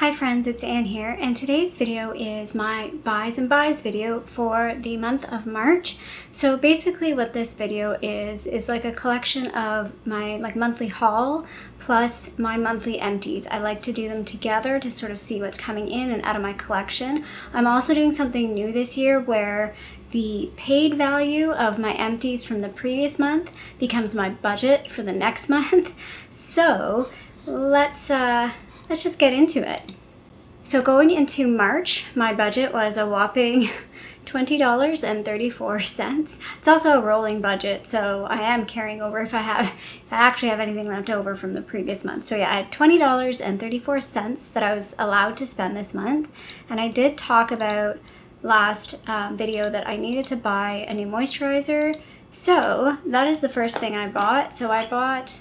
Hi friends, it's Anne here, and today's video is my buys and buys video for the month of March. So basically what this video is like a collection of my monthly haul plus my monthly empties. I like to do them together to sort of see what's coming in and out of my collection. I'm also doing something new this year where the paid value of my empties from the previous month becomes my budget for the next month. So let's just get into it. So going into March, my budget was a whopping $20.34. It's also a rolling budget, so I am carrying over if I actually have anything left over from the previous month. So yeah, I had $20.34 that I was allowed to spend this month, and I did talk about last video that I needed to buy a new moisturizer. So that is the first thing I bought. So I bought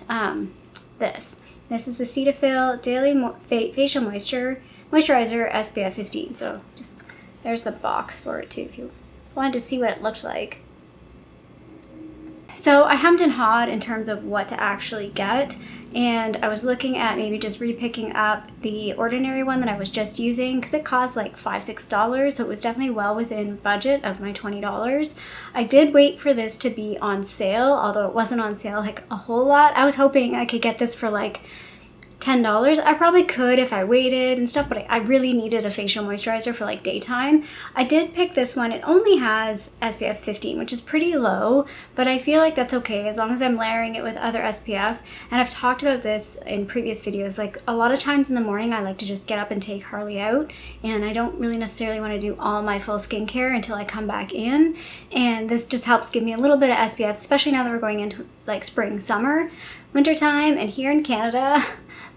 this. This is the Cetaphil Daily Facial Moisturizer SPF 15. So just there's the box for it too if you wanted to see what it looked like. So I hemmed and hawed in terms of what to actually get, and I was looking at maybe just repicking up the ordinary one that I was just using because it cost like $5-6, so it was definitely well within budget of my $20. I did wait for this to be on sale, although it wasn't on sale like a whole lot. I was hoping I could get this for like $10. I probably could if I waited and stuff, but I really needed a facial moisturizer for like daytime. I did pick this one. It only has SPF 15, which is pretty low, but I feel like that's okay as long as I'm layering it with other SPF. And I've talked about this in previous videos. Like a lot of times in the morning, I like to just get up and take Harley out, and I don't really necessarily want to do all my full skincare until I come back in. And this just helps give me a little bit of SPF, especially now that we're going into like spring, summer, wintertime, and here in Canada,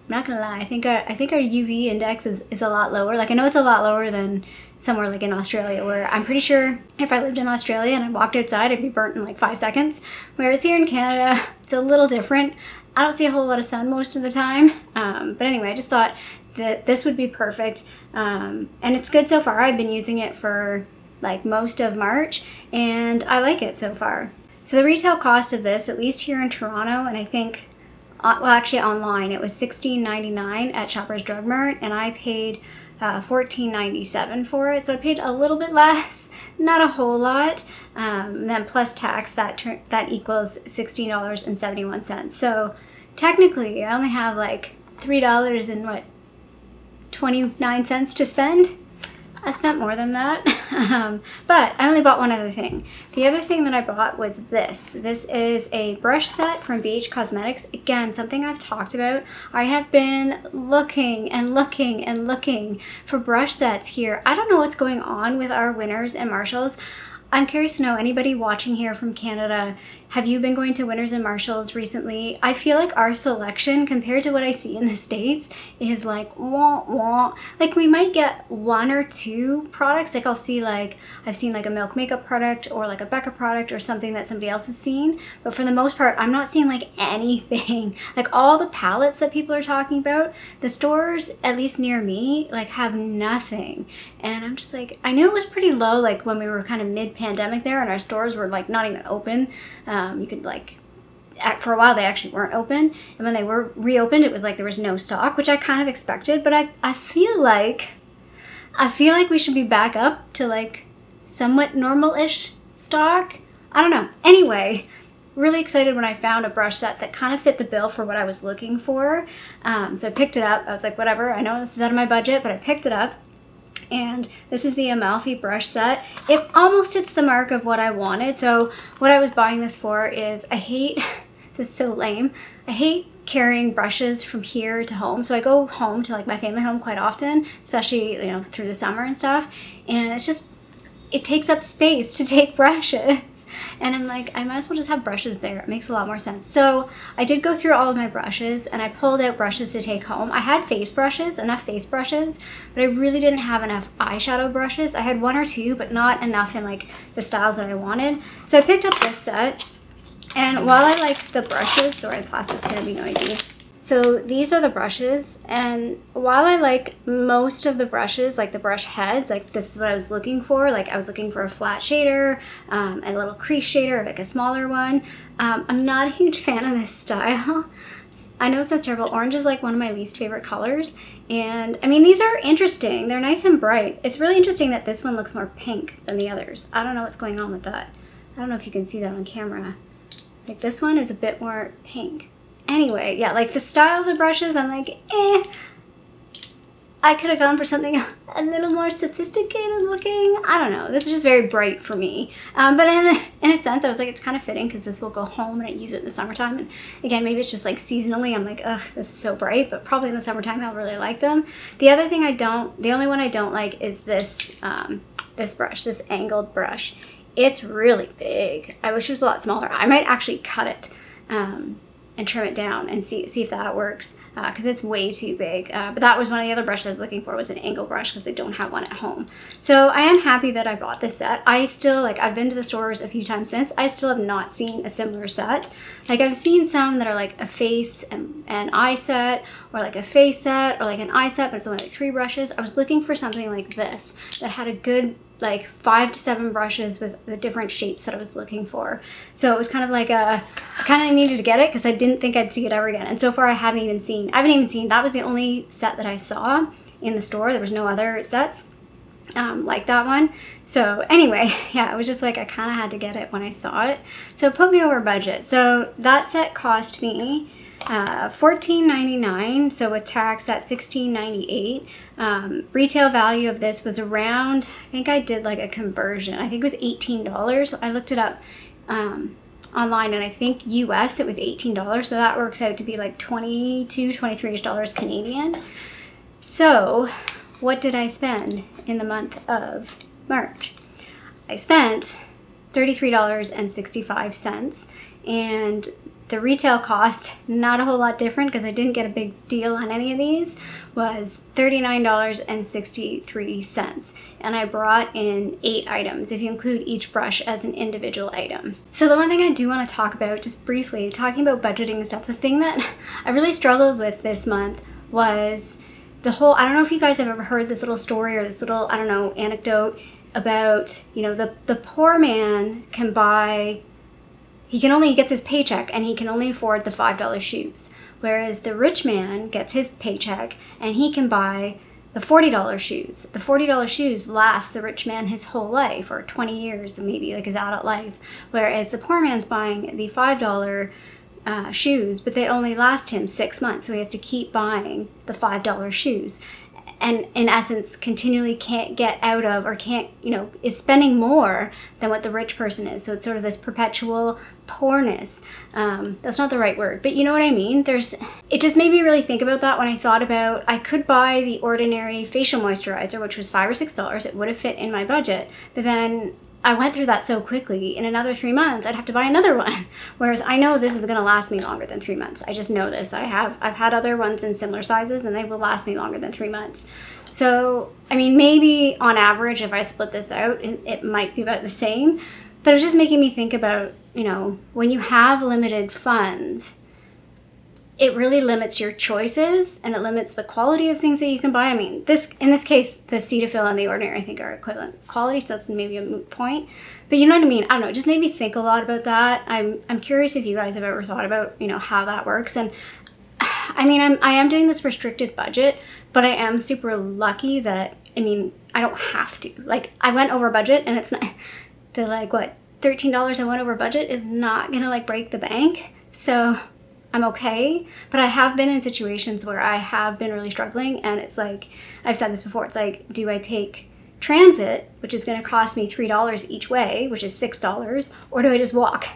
I'm not gonna lie, I think our UV index is a lot lower. Like I know it's a lot lower than somewhere like in Australia, where I'm pretty sure if I lived in Australia and I walked outside, I'd be burnt in like 5 seconds. Whereas here in Canada, it's a little different. I don't see a whole lot of sun most of the time. But anyway, I just thought that this would be perfect. And it's good so far. I've been using it for like most of March, and I like it so far. So the retail cost of this, at least here in Toronto, and I think well, actually online, it was $16.99 at Shoppers Drug Mart, and I paid $14.97 for it. So I paid a little bit less, not a whole lot. Then plus tax, that equals $16.71. So technically, I only have like $3 and 29 cents to spend. I spent more than that, but I only bought one other thing. The other thing that I bought was this. This is a brush set from BH Cosmetics. Again, something I've talked about. I have been looking and looking and looking for brush sets here. I don't know what's going on with our Winners and Marshalls. I'm curious to know, anybody watching here from Canada, have you been going to Winners and Marshalls recently? I feel like our selection compared to what I see in the States is like wah wah. Like we might get one or two products. Like I've seen like a Milk makeup product or like a Becca product or something that somebody else has seen. But for the most part, I'm not seeing like anything. Like all the palettes that people are talking about, the stores, at least near me, like have nothing. And I'm just like, I knew it was pretty low like when we were kind of mid-pandemic there and our stores were like not even open. You could like, for a while they actually weren't open, and when they were reopened it was like there was no stock, which I kind of expected, but I feel like we should be back up to like somewhat normal-ish stock. I don't know. Anyway, really excited when I found a brush set that kind of fit the bill for what I was looking for. So I picked it up. I was like, whatever, I know this is out of my budget, but I picked it up. And this is the Amalfi brush set. It almost hits the mark of what I wanted. So what I was buying this for is, this is so lame, I hate carrying brushes from here to home. So I go home to like my family home quite often, especially, you know, through the summer and stuff. And it's just, it takes up space to take brushes. And I'm like, I might as well just have brushes there. It makes a lot more sense. So I did go through all of my brushes, and I pulled out brushes to take home. I had enough face brushes, but I really didn't have enough eyeshadow brushes. I had one or two, but not enough in like the styles that I wanted. So I picked up this set, and while I like the brushes, sorry, the plastic's gonna be noisy. So these are the brushes, and while I like most of the brushes, like the brush heads, like this is what I was looking for. Like I was looking for a flat shader, a little crease shader, like a smaller one. I'm not a huge fan of this style. I know this sounds terrible. Orange is like one of my least favorite colors. And I mean, these are interesting. They're nice and bright. It's really interesting that this one looks more pink than the others. I don't know what's going on with that. I don't know if you can see that on camera. Like this one is a bit more pink. Anyway, yeah, like the style of the brushes, I'm like, I could have gone for something a little more sophisticated looking. I don't know. This is just very bright for me. But in a sense, I was like, it's kind of fitting because this will go home and I use it in the summertime. And again, maybe it's just like seasonally, I'm like, ugh, this is so bright. But probably in the summertime, I'll really like them. The other thing the only one I don't like is this, this brush, this angled brush. It's really big. I wish it was a lot smaller. I might actually cut it and trim it down and see if that works because it's way too big. But that was one of the other brushes I was looking for, was an angle brush, because I don't have one at home. So I am happy that I bought this set. I still, like, I've been to the stores a few times since. I still have not seen a similar set. Like, I've seen some that are like a face and eye set, or like a face set, or like an eye set, but it's only like 3 brushes. I was looking for something like this that had a good, like 5 to 7 brushes with the different shapes that I was looking for. So it was kind of like I kind of needed to get it because I didn't think I'd see it ever again. And so far I haven't even seen, that was the only set that I saw in the store. There was no other sets like that one. So anyway, yeah, it was just like I kind of had to get it when I saw it. So it put me over budget. So that set cost me $14.99, so with tax that's $16.98. Retail value of this was around, I think I did like a conversion, I think it was $18. I looked it up online, and I think US it was $18, so that works out to be like $23 Canadian. So what did I spend in the month of March? I spent $33.65, and the retail cost, not a whole lot different because I didn't get a big deal on any of these, was $39.63. And I brought in 8 items, if you include each brush as an individual item. So the one thing I do want to talk about, just briefly, talking about budgeting and stuff, the thing that I really struggled with this month was the whole, I don't know if you guys have ever heard this little story or this little, I don't know, anecdote about, you know, the poor man can buy, he gets his paycheck and he can only afford the $5 shoes. Whereas the rich man gets his paycheck and he can buy the $40 shoes. The $40 shoes last the rich man his whole life, or 20 years, maybe like his adult life. Whereas the poor man's buying the $5 shoes, but they only last him 6 months. So he has to keep buying the $5 shoes. And in essence, continually can't get out of, or can't, you know, is spending more than what the rich person is. So it's sort of this perpetual poorness. That's not the right word, but you know what I mean? It just made me really think about that when I thought about, I could buy the ordinary facial moisturizer, which was $5 or $6. It would have fit in my budget. But then I went through that so quickly. In another 3 months, I'd have to buy another one. Whereas I know this is going to last me longer than 3 months. I just know this. I've had other ones in similar sizes, and they will last me longer than 3 months. So, I mean, maybe on average, if I split this out, it might be about the same. But it was just making me think about, you know, when you have limited funds, it really limits your choices, and it limits the quality of things that you can buy. I mean, in this case, the Cetaphil and the Ordinary, I think, are equivalent quality, so that's maybe a moot point. But you know what I mean? I don't know. It just made me think a lot about that. I'm curious if you guys have ever thought about, you know, how that works. And I mean, I am doing this restricted budget, but I am super lucky that, I mean, I don't have to. Like, I went over budget, and it's not, the like, what, $13 I went over budget is not gonna like break the bank. So I'm okay, but I have been in situations where I have been really struggling, and it's like, I've said this before, it's like, do I take transit, which is going to cost me $3 each way, which is $6, or do I just walk?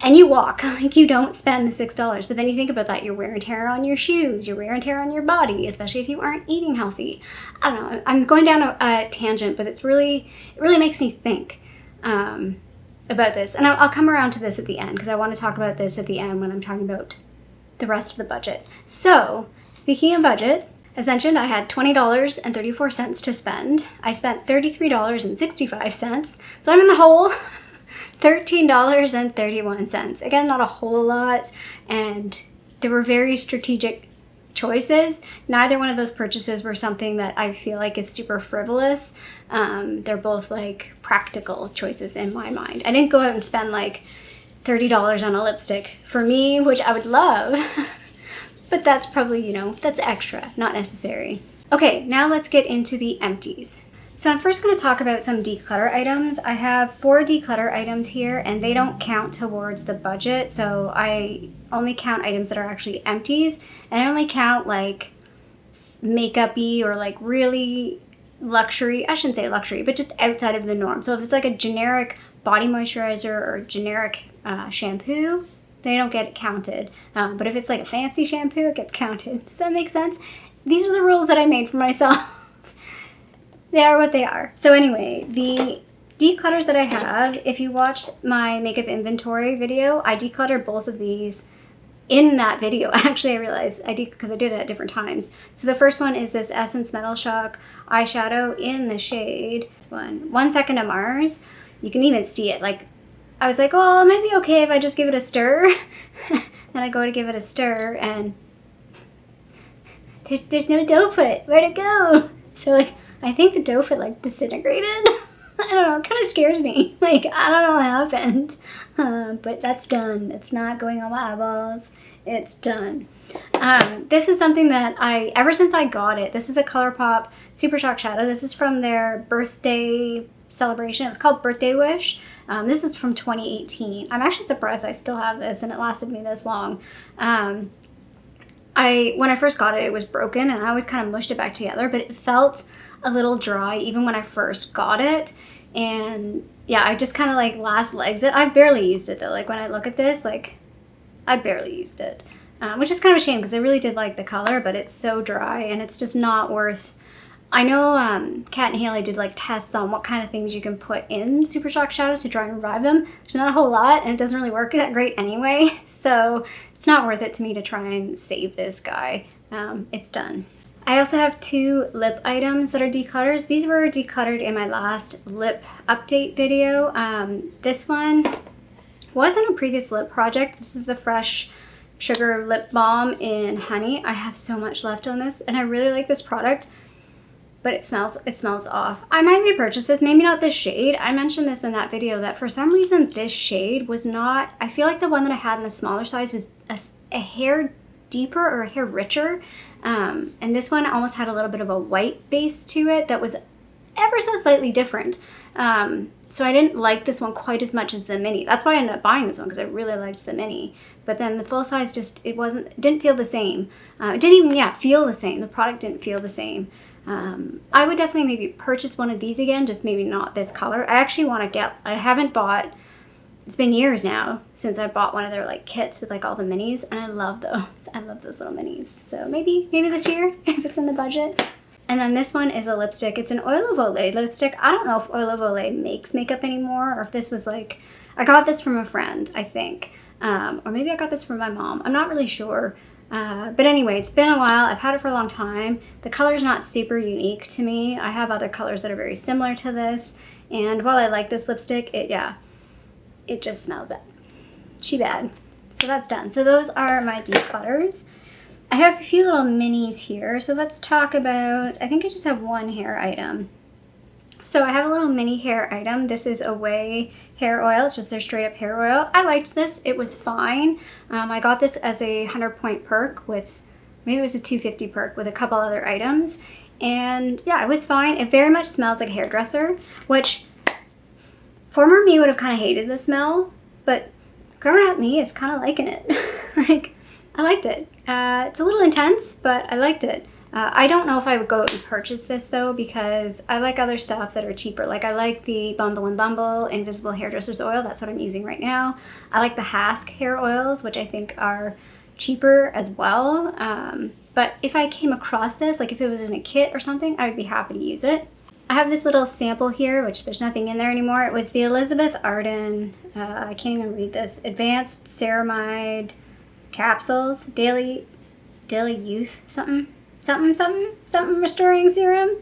And you walk, like, you don't spend the $6, but then you think about that, your wear and tear on your shoes, your wear and tear on your body, especially if you aren't eating healthy. I don't know, I'm going down a tangent, but it really makes me think about this, and I'll come around to this at the end, because I want to talk about this at the end when I'm talking about the rest of the budget. So, speaking of budget, as mentioned, I had $20.34 to spend. I spent $33.65, so I'm in the hole. $13.31. Again, not a whole lot, and there were very strategic choices. Neither one of those purchases were something that I feel like is super frivolous. They're both like practical choices in my mind. I didn't go out and spend like $30 on a lipstick for me, which I would love, But that's probably, you know, that's extra, not necessary. Okay, now let's get into the empties. So I'm first going to talk about some declutter items. I have 4 declutter items here, and they don't count towards the budget. So I only count items that are actually empties, and I only count like makeup-y or like really luxury, I shouldn't say luxury, but just outside of the norm. So if it's like a generic body moisturizer or generic shampoo, they don't get counted. But if it's like a fancy shampoo, it gets counted. Does that make sense? These are the rules that I made for myself. They are what they are. So anyway, the declutters that I have, if you watched my makeup inventory video, I decluttered both of these in that video. Actually, I realized because I did it at different times. So the first one is this Essence Metal Shock eyeshadow in the shade, this one, 1 Second of Mars. You can even see it. Like, I was like, oh, it might be okay if I just give it a stir. Then I go to give it a stir, and there's no dough foot. Where'd it go? So like, I think the dough foot like disintegrated. I don't know, it kind of scares me. Like, I don't know what happened. But that's done. It's not going on my eyeballs. It's done. This is something that ever since I got it, this is a ColourPop Super Shock Shadow. This is from their birthday celebration. It was called Birthday Wish. This is from 2018. I'm actually surprised I still have this and it lasted me this long. When I first got it, it was broken and I always kind of mushed it back together, but it felt a little dry even when I first got it. And yeah, I just kind of like last legs it. I barely used it though. Like when I look at this, like I barely used it, which is kind of a shame because I really did like the color, but it's so dry and it's just not worth. I know Kat and Haley did like tests on what kind of things you can put in Super Shock shadows to try and revive them. There's not a whole lot and it doesn't really work that great anyway. So it's not worth it to me to try and save this guy. It's done. I also have 2 lip items that are declutters. These were decluttered in my last lip update video. This one was on a previous lip project. This is the Fresh Sugar Lip Balm in Honey. I have so much left on this and I really like this product, but it smells off. I might repurchase this, maybe not this shade. I mentioned this in that video that for some reason this shade was not, I feel like the one that I had in the smaller size was a hair deeper or a hair richer. And this one almost had a little bit of a white base to it that was ever so slightly different. So I didn't like this one quite as much as the mini. That's why I ended up buying this one because I really liked the mini. But then the full size just, it didn't feel the same. It didn't even, feel the same. The product didn't feel the same. I would definitely maybe purchase one of these again, just maybe not this color. I actually want to I haven't bought, it's been years now since I bought one of their like kits with like all the minis, and I love those. I love those little minis. So maybe this year if it's in the budget. And then this one is a lipstick. It's an Oil of Olay lipstick. I don't know if Oil of Olay makes makeup anymore or if this was like, I got this from a friend, I think. Or maybe I got this from my mom. I'm not really sure. But anyway, it's been a while. I've had it for a long time. The color's not super unique to me. I have other colors that are very similar to this. And while I like this lipstick, it just smells bad. She bad. So that's done. So those are my declutters. I have a few little minis here. So let's talk about, I think I just have one hair item. So I have a little mini hair item. This is Away hair oil. It's just their straight up hair oil. I liked this. It was fine. I got this as a 100-point perk with, maybe it was a 250 perk with a couple other items. And yeah, it was fine. It very much smells like a hairdresser, which former me would have kind of hated the smell, but grown up me is kind of liking it. Like, I liked it. It's a little intense, but I liked it. I don't know if I would go and purchase this though, because I like other stuff that are cheaper. Like I like the Bumble and Bumble Invisible Hairdresser's Oil. That's what I'm using right now. I like the Hask hair oils, which I think are cheaper as well. But if I came across this, like if it was in a kit or something, I would be happy to use it. I have this little sample here, which there's nothing in there anymore. It was the Elizabeth Arden, I can't even read this, Advanced Ceramide Capsules, Daily Youth, something restoring serum.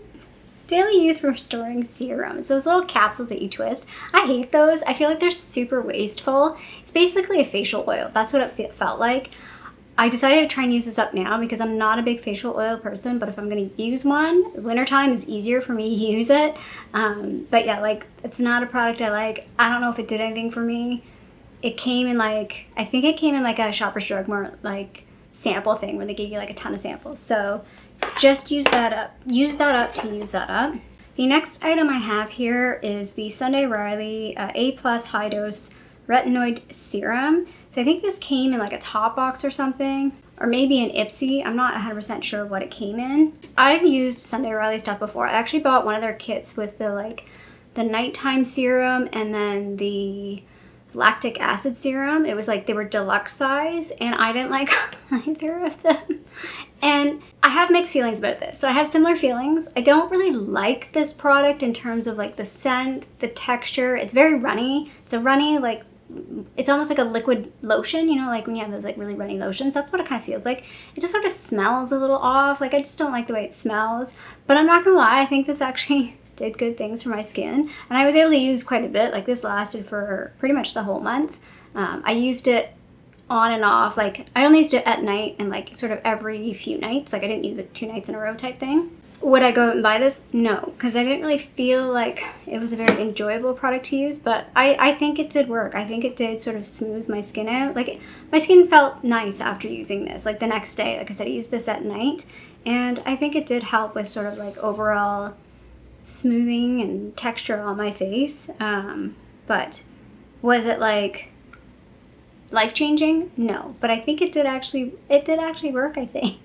Daily Youth Restoring Serum. It's those little capsules that you twist. I hate those. I feel like they're super wasteful. It's basically a facial oil. That's what it felt like. I decided to try and use this up now because I'm not a big facial oil person, but if I'm going to use one, wintertime is easier for me to use it. But yeah, like it's not a product I like. I don't know if it did anything for me. It came in like, I think it came in like a Shoppers Drug Mart like sample thing where they gave you like a ton of samples. So just use that up. Use that up to use that up. The next item I have here is the Sunday Riley A+ High Dose Retinoid Serum. So I think this came in like a top box or something, or maybe an Ipsy. I'm not 100% sure what it came in. I've used Sunday Riley stuff before. I actually bought one of their kits with the nighttime serum and then the lactic acid serum. It was like they were deluxe size, and I didn't like either of them. And I have mixed feelings about this. So I have similar feelings. I don't really like this product in terms of like the scent, the texture. It's very runny. It's a runny, like, it's almost like a liquid lotion, you know, like when you have those like really runny lotions. That's what it kind of feels like. It just sort of smells a little off. Like, I just don't like the way it smells. But I'm not gonna lie, I think this actually did good things for my skin. And I was able to use quite a bit. Like, this lasted for pretty much the whole month. I used it on and off. Like, I only used it at night and like sort of every few nights. Like, I didn't use it 2 nights in a row type thing. Would I go out and buy this? No, because I didn't really feel like it was a very enjoyable product to use, but I think it did work. I think it did sort of smooth my skin out. Like, my skin felt nice after using this. Like, the next day, like I said, I used this at night, and I think it did help with sort of like overall smoothing and texture on my face. But was it like life-changing? No, but I think it did actually work, I think.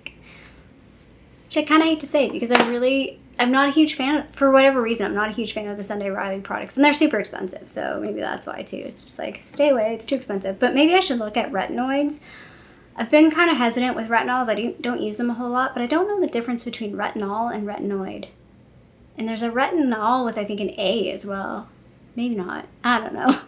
Which I kind of hate to say, because I'm not a huge fan of, for whatever reason, I'm not a huge fan of the Sunday Riley products, and they're super expensive, so maybe that's why too. It's just like, stay away, it's too expensive. But maybe I should look at retinoids. I've been kind of hesitant with retinols. I don't use them a whole lot, but I don't know the difference between retinol and retinoid. And there's a retinol with, I think, an A as well. Maybe not. I don't know.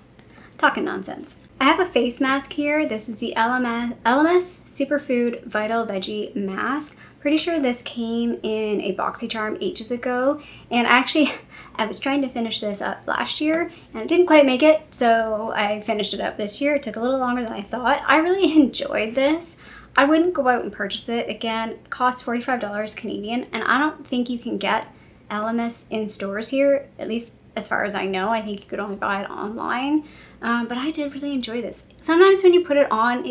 Talking nonsense. I have a face mask here. This is the LMS Superfood Vital Veggie Mask. Pretty sure this came in a BoxyCharm ages ago. And actually, I was trying to finish this up last year, and it didn't quite make it, so I finished it up this year. It took a little longer than I thought. I really enjoyed this. I wouldn't go out and purchase it. Again, it costs $45 Canadian, and I don't think you can get LMS in stores here, at least as far as I know. I think you could only buy it online. But I did really enjoy this. Sometimes when you put it on,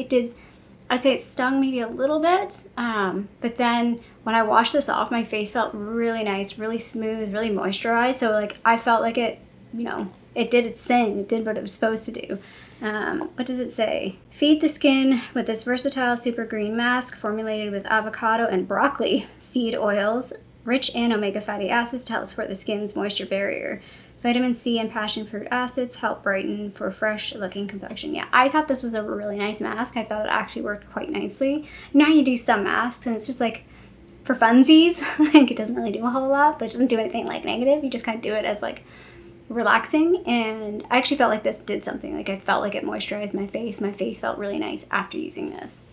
I'd say it stung maybe a little bit. But then when I washed this off, my face felt really nice, really smooth, really moisturized. So like, I felt like it, it did its thing. It did what it was supposed to do. What does it say? Feed the skin with this versatile super green mask formulated with avocado and broccoli seed oils, rich in omega fatty acids to help support the skin's moisture barrier. Vitamin C and passion fruit acids help brighten for fresh looking complexion. Yeah, I thought this was a really nice mask. I thought it actually worked quite nicely. Now you do some masks and it's just like for funsies. Like, it doesn't really do a whole lot, but it doesn't do anything like negative. You just kind of do it as like relaxing. And I actually felt like this did something. Like, I felt like it moisturized my face. My face felt really nice after using this.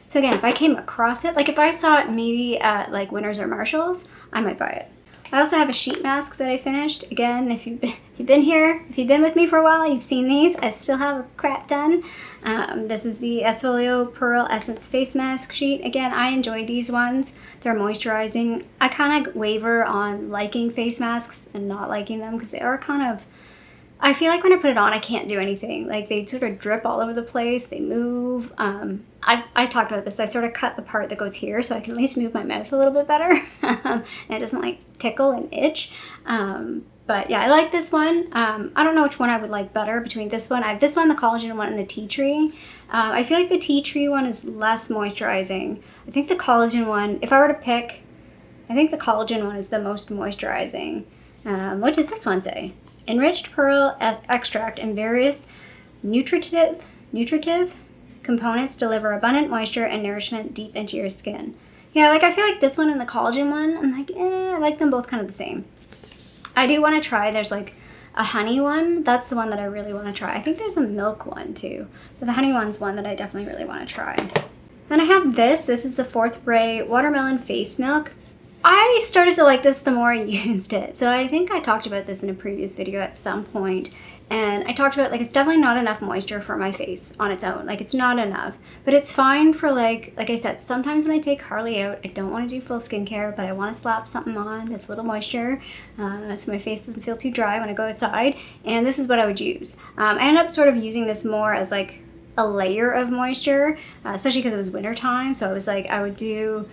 So again, if I came across it, like if I saw it maybe at like Winners or Marshalls, I might buy it. I also have a sheet mask that I finished. Again, if you've been here, if you've been with me for a while, you've seen these. I still have a crap ton. This is the Esfolio Pearl Essence Face Mask Sheet. Again, I enjoy these ones. They're moisturizing. I kind of waver on liking face masks and not liking them because they are kind of, I feel like when I put it on, I can't do anything. Like, they sort of drip all over the place. They move. I talked about this. I sort of cut the part that goes here so I can at least move my mouth a little bit better. And it doesn't like tickle and itch. But yeah, I like this one. I don't know which one I would like better between this one. I have this one, the collagen one, and the tea tree. I feel like the tea tree one is less moisturizing. I think the collagen one, if I were to pick, I think the collagen one is the most moisturizing. What does this one say? Enriched pearl extract and various nutritive components deliver abundant moisture and nourishment deep into your skin. Yeah, like I feel like this one and the collagen one, I'm like, I like them both kind of the same. I do want to try, there's like a honey one. That's the one that I really want to try. I think there's a milk one too, but the honey one's one that I definitely really want to try. Then I have this. This is the Fourth Ray Watermelon Face Milk. I started to like this the more I used it. So I think I talked about this in a previous video at some point. And I talked about, like, it's definitely not enough moisture for my face on its own. Like, it's not enough. But it's fine for, like I said, sometimes when I take Harley out, I don't want to do full skincare, but I want to slap something on that's a little moisture so my face doesn't feel too dry when I go outside. And this is what I would use. I end up sort of using this more as, like, a layer of moisture, especially because it was winter time. So I was like, I would do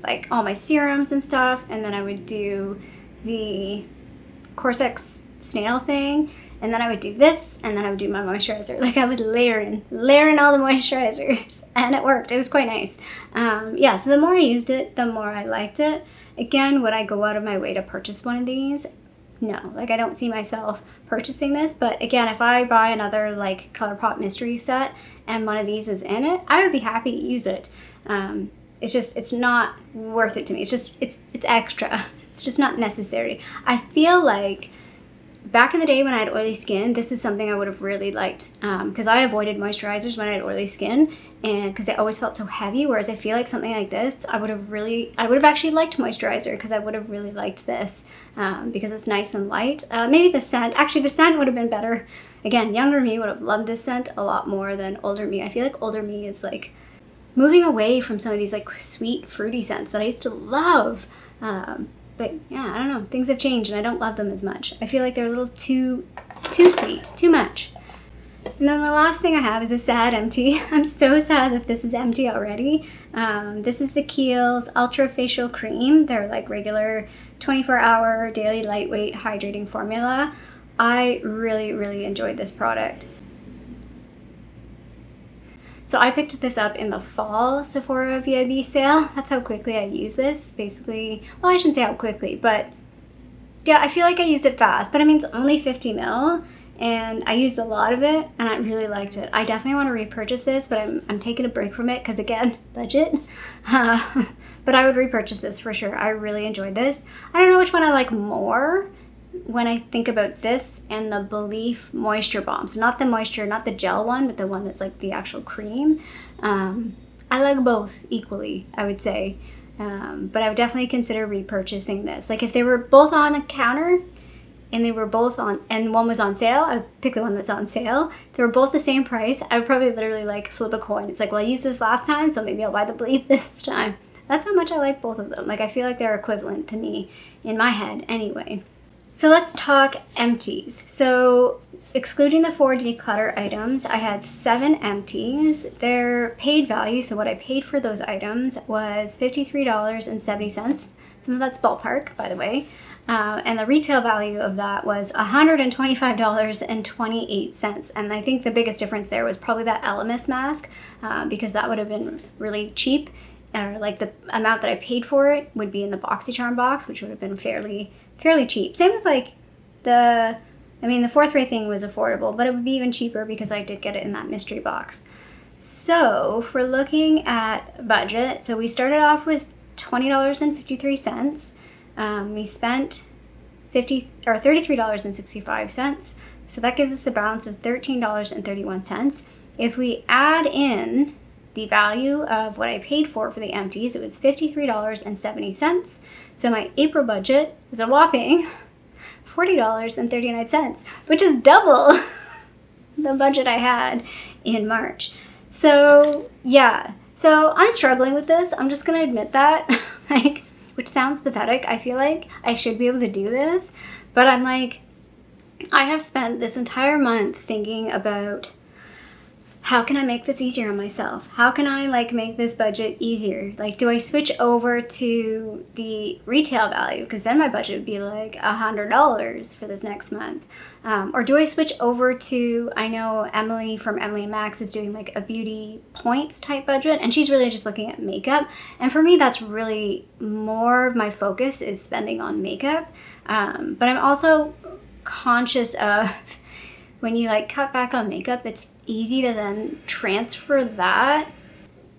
like all my serums and stuff, and then I would do the Corsex snail thing, and then I would do this, and then I would do my moisturizer. Like I was layering all the moisturizers, and it worked. It was quite nice. Yeah, so the more I used it, the more I liked it. Again, would I go out of my way to purchase one of these? No, like I don't see myself purchasing this, but again, if I buy another like ColourPop mystery set and one of these is in it, I would be happy to use it. It's not worth it to me. It's extra. It's just not necessary. I feel like back in the day when I had oily skin, this is something I would have really liked, because I avoided moisturizers when I had oily skin, and because they always felt so heavy. Whereas I feel like something like this, I would have actually liked moisturizer, because I would have really liked this, because it's nice and light. Maybe the scent would have been better. Again, younger me would have loved this scent a lot more than older me. I feel like older me is like moving away from some of these like sweet, fruity scents that I used to love. But yeah, I don't know. Things have changed and I don't love them as much. I feel like they're a little too sweet, too much. And then the last thing I have is a sad empty. I'm so sad that this is empty already. This is the Kiehl's Ultra Facial Cream. They're like regular 24-hour daily lightweight hydrating formula. I really, really enjoyed this product. So I picked this up in the fall Sephora VIB sale. That's how quickly I use this. Basically, well, I shouldn't say how quickly, but yeah, I feel like I used it fast. But I mean, it's only 50 ml, and I used a lot of it, and I really liked it. I definitely want to repurchase this, but I'm taking a break from it because, again, budget. But I would repurchase this for sure. I really enjoyed this. I don't know which one I like more when I think about this and the Belief Moisture Balm. So not the gel one, but the one that's like the actual cream. I like both equally, I would say. But I would definitely consider repurchasing this. Like if they were both on the counter and they were both on, and one was on sale, I would pick the one that's on sale. If they were both the same price, I would probably literally like flip a coin. It's like, well, I used this last time, so maybe I'll buy the Belief this time. That's how much I like both of them. Like I feel like they're equivalent to me in my head anyway. So let's talk empties. So excluding the 4 declutter items, I had 7 empties. Their paid value, so what I paid for those items, was $53.70. Some of that's ballpark, by the way. And the retail value of that was $125.28. And I think the biggest difference there was probably that Elemis mask, because that would have been really cheap. Like the amount that I paid for it would be in the BoxyCharm box, which would have been fairly cheap. Same with like the 4th Ray thing was affordable, but it would be even cheaper because I did get it in that mystery box. So if we're looking at budget, so we started off with $20.53. We spent $33.65. So that gives us a balance of $13.31. If we add in the value of what I paid for the empties, it was $53.70. So my April budget is a whopping $40.39, which is double the budget I had in March. So yeah, so I'm struggling with this. I'm just gonna admit that, like, which sounds pathetic. I feel like I should be able to do this, but I'm like, I have spent this entire month thinking about how can I make this easier on myself? How can I like make this budget easier? Like, do I switch over to the retail value? Because then my budget would be like $100 for this next month. Or do I switch over to, I know Emily from Emily and Max is doing like a beauty points type budget, and she's really just looking at makeup. And for me, that's really more of my focus is spending on makeup. But I'm also conscious of when you like cut back on makeup, it's easy to then transfer that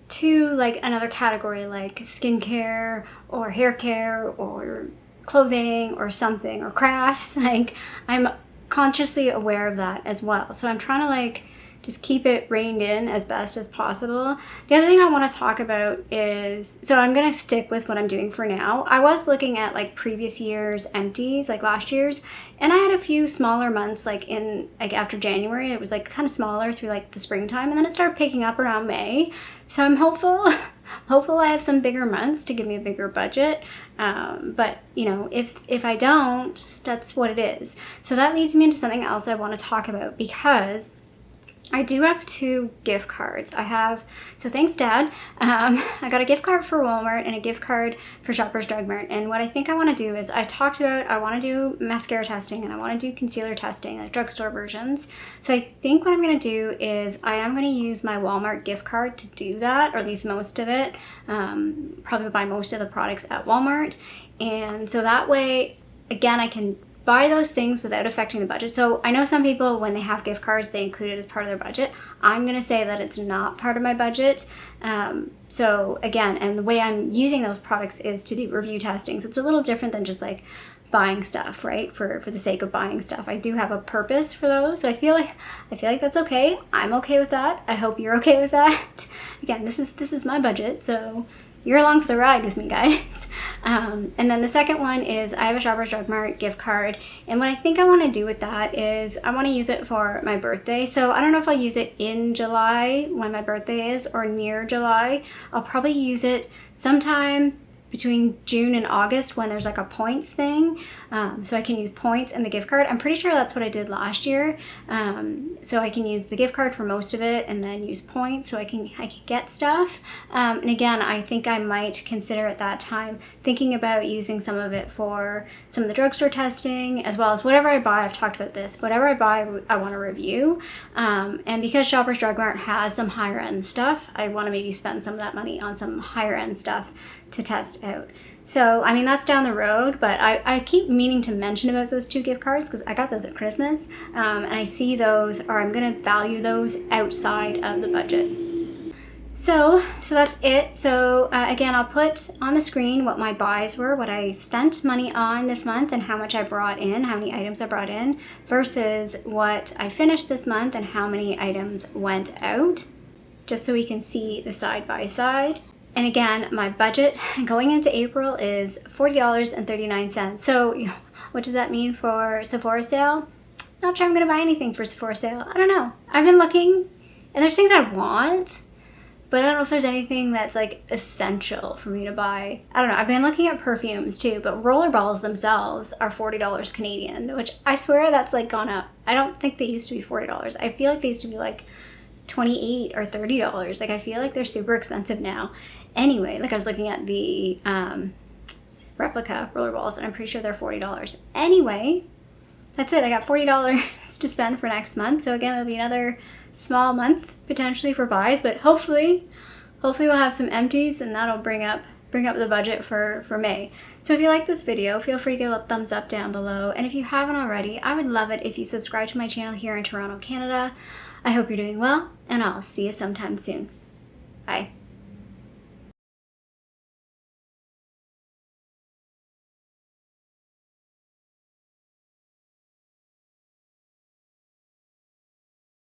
to like another category like skincare or hair care or clothing or something or crafts. Like I'm consciously aware of that as well. So I'm trying to like just keep it reined in as best as possible. The other thing I want to talk about is, so I'm going to stick with what I'm doing for now. I was looking at like previous year's empties, like last year's, and I had a few smaller months like in like after January. It was like kind of smaller through like the springtime, and then it started picking up around May. So I'm hopeful I have some bigger months to give me a bigger budget. But you know, if I don't, that's what it is. So that leads me into something else I want to talk about, because I do have 2 gift cards. So thanks Dad. I got a gift card for Walmart and a gift card for Shoppers Drug Mart. And what I think I want to do is I want to do mascara testing and I want to do concealer testing, like drugstore versions. So I think what I'm going to do is I am going to use my Walmart gift card to do that, or at least most of it. Probably buy most of the products at Walmart. And so that way, again, I can buy those things without affecting the budget. So I know some people, when they have gift cards, they include it as part of their budget. I'm going to say that it's not part of my budget. So again, and the way I'm using those products is to do review testing. So it's a little different than just like buying stuff, right? For the sake of buying stuff. I do have a purpose for those. So I feel like that's okay. I'm okay with that. I hope you're okay with that. Again, this is my budget, so you're along for the ride with me, guys. And then the second one is I have a Shoppers Drug Mart gift card. And what I think I want to do with that is I want to use it for my birthday. So I don't know if I'll use it in July when my birthday is or near July. I'll probably use it sometime between June and August when there's like a points thing. So I can use points and the gift card. I'm pretty sure that's what I did last year. So I can use the gift card for most of it and then use points so I can get stuff. And again, I think I might consider at that time thinking about using some of it for some of the drugstore testing, as well as whatever I buy. I've talked about this. Whatever I buy, I want to review. And because Shoppers Drug Mart has some higher end stuff, I want to maybe spend some of that money on some higher end stuff to test out. So, I mean, that's down the road, but I keep meaning to mention about those 2 gift cards because I got those at Christmas, and I see those, or I'm going to value those outside of the budget. So that's it. So again, I'll put on the screen what my buys were, what I spent money on this month and how much I brought in, how many items I brought in versus what I finished this month and how many items went out, just so we can see the side by side. And again, my budget going into April is $40.39. So what does that mean for Sephora sale? Not sure I'm going to buy anything for Sephora sale. I don't know. I've been looking, and there's things I want, but I don't know if there's anything that's like essential for me to buy. I don't know. I've been looking at perfumes too, but rollerballs themselves are $40 Canadian, which I swear that's like gone up. I don't think they used to be $40. I feel like they used to be like $28 or $30. Like I feel like they're super expensive now. Anyway, like I was looking at the replica rollerballs and I'm pretty sure they're $40. Anyway, that's it. I got $40 to spend for next month. So again, it'll be another small month potentially for buys, but hopefully we'll have some empties and that'll bring up the budget for May. So if you like this video, feel free to give a thumbs up down below. And if you haven't already, I would love it if you subscribe to my channel here in Toronto, Canada. I hope you're doing well, and I'll see you sometime soon. Bye.